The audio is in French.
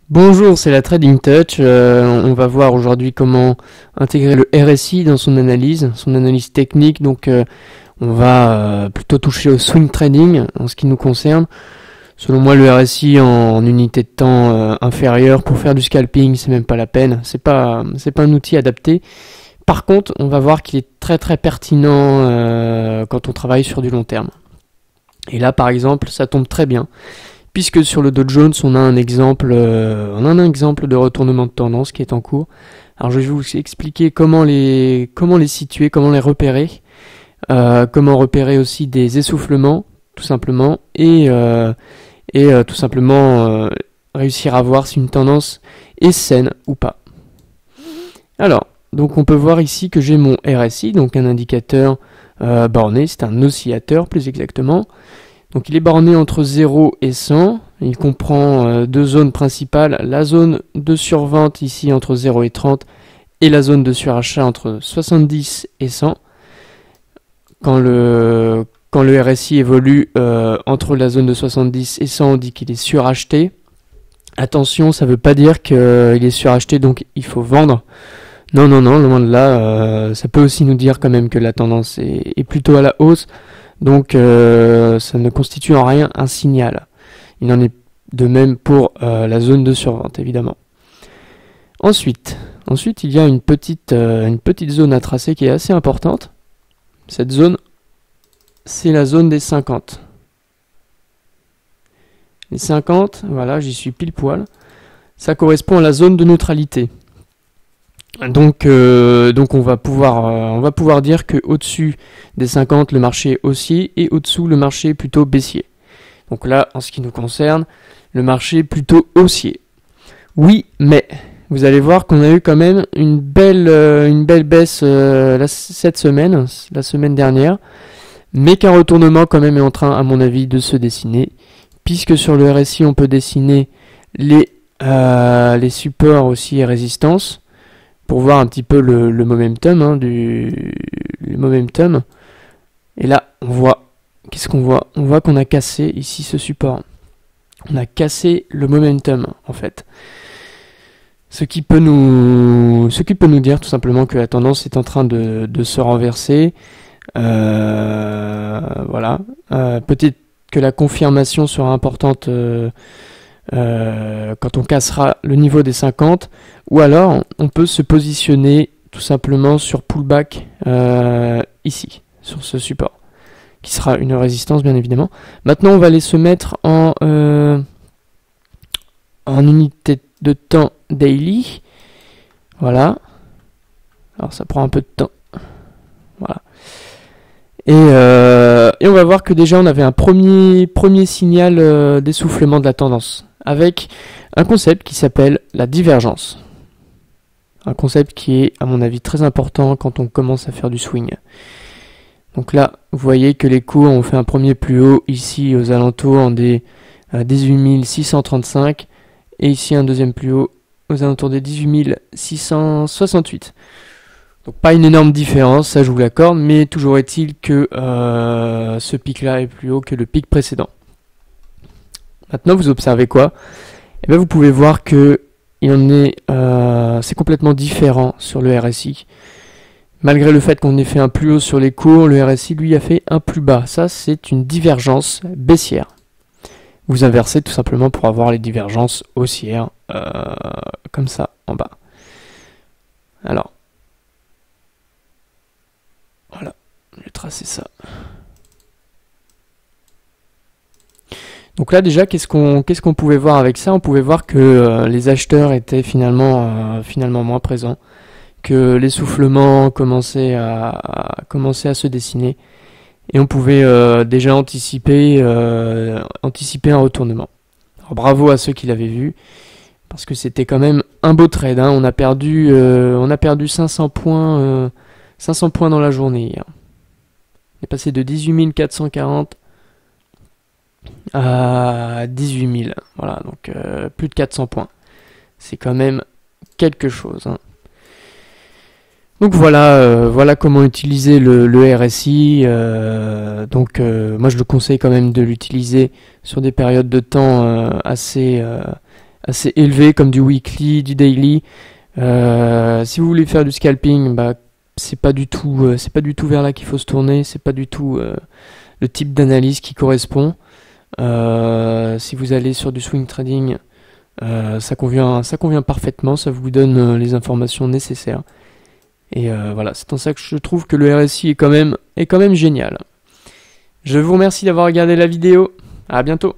Bonjour, c'est la Trading Touch. On va voir aujourd'hui comment intégrer le RSI dans son analyse technique. Donc, on va plutôt toucher au swing trading en ce qui nous concerne. Selon moi, le RSI en unité de temps inférieure pour faire du scalping, c'est même pas la peine. C'est pas un outil adapté. Par contre, on va voir qu'il est très très pertinent quand on travaille sur du long terme. Et là, par exemple, ça tombe très bien. Puisque sur le Dow Jones, on a un exemple de retournement de tendance qui est en cours. Alors je vais vous expliquer comment les situer, comment les repérer, comment repérer aussi des essoufflements, tout simplement, et tout simplement réussir à voir si une tendance est saine ou pas. Alors, donc on peut voir ici que j'ai mon RSI, donc un indicateur borné, c'est un oscillateur plus exactement. Donc il est borné entre 0 et 100, il comprend deux zones principales, la zone de survente ici entre 0 et 30 et la zone de surachat entre 70 et 100. Quand le RSI évolue entre la zone de 70 et 100, on dit qu'il est suracheté. Attention, ça ne veut pas dire qu'il est suracheté, donc il faut vendre. Non, loin de là, ça peut aussi nous dire quand même que la tendance est plutôt à la hausse. Donc ça ne constitue en rien un signal. Il en est de même pour la zone de survente évidemment. Ensuite il y a une petite zone à tracer qui est assez importante. Cette zone, c'est la zone des 50. Les 50, voilà, j'y suis pile poil. Ça correspond à la zone de neutralité. Donc on va pouvoir dire que au-dessus des 50 le marché est haussier et au-dessous le marché est plutôt baissier. Donc là, en ce qui nous concerne, le marché est plutôt haussier. Oui, mais vous allez voir qu'on a eu quand même une belle baisse cette semaine, la semaine dernière, mais qu'un retournement quand même est en train, à mon avis, de se dessiner, puisque sur le RSI on peut dessiner les supports aussi et résistances, pour voir un petit peu le momentum, le momentum. Et là, on voit, qu'est-ce qu'on voit? On voit qu'on a cassé ici ce support. On a cassé le momentum, en fait. Ce qui peut nous dire tout simplement que la tendance est en train de se renverser. Voilà. Peut-être que la confirmation sera importante quand on cassera le niveau des 50, ou alors on peut se positionner tout simplement sur pullback ici, sur ce support, qui sera une résistance bien évidemment. Maintenant on va aller se mettre en unité de temps daily. Voilà. Alors ça prend un peu de temps. Voilà. Et on va voir que déjà on avait un premier signal d'essoufflement de la tendance, avec un concept qui s'appelle la divergence. Un concept qui est, à mon avis, très important quand on commence à faire du swing. Donc là, vous voyez que les cours ont fait un premier plus haut ici aux alentours des 18 635 et ici un deuxième plus haut aux alentours des 18 668. Donc pas une énorme différence, ça je vous l'accorde, mais toujours est-il que ce pic-là est plus haut que le pic précédent. Maintenant, vous observez quoi? Eh bien, vous pouvez voir que c'est complètement différent sur le RSI. Malgré le fait qu'on ait fait un plus haut sur les cours, le RSI lui a fait un plus bas. Ça, c'est une divergence baissière. Vous inversez tout simplement pour avoir les divergences haussières comme ça en bas. Alors, voilà, je vais tracer ça. Donc là déjà, qu'est-ce qu'on pouvait voir avec ça? On pouvait voir que les acheteurs étaient finalement moins présents, que l'essoufflement commençait à se dessiner, et on pouvait déjà anticiper un retournement. Alors bravo à ceux qui l'avaient vu, parce que c'était quand même un beau trade, hein. On a perdu 500 points dans la journée hier. On est passé de 18 440 à 18 000, voilà, donc plus de 400 points. C'est quand même quelque chose, hein. Donc voilà comment utiliser le RSI. Moi je le conseille quand même de l'utiliser sur des périodes de temps assez assez élevés comme du weekly, du daily. Si vous voulez faire du scalping, bah, c'est pas du tout vers là qu'il faut se tourner, c'est pas du tout le type d'analyse qui correspond. Si vous allez sur du swing trading, ça convient parfaitement, ça vous donne les informations nécessaires. Et voilà, c'est en ça que je trouve que le RSI est quand même génial. Je vous remercie d'avoir regardé la vidéo. À bientôt.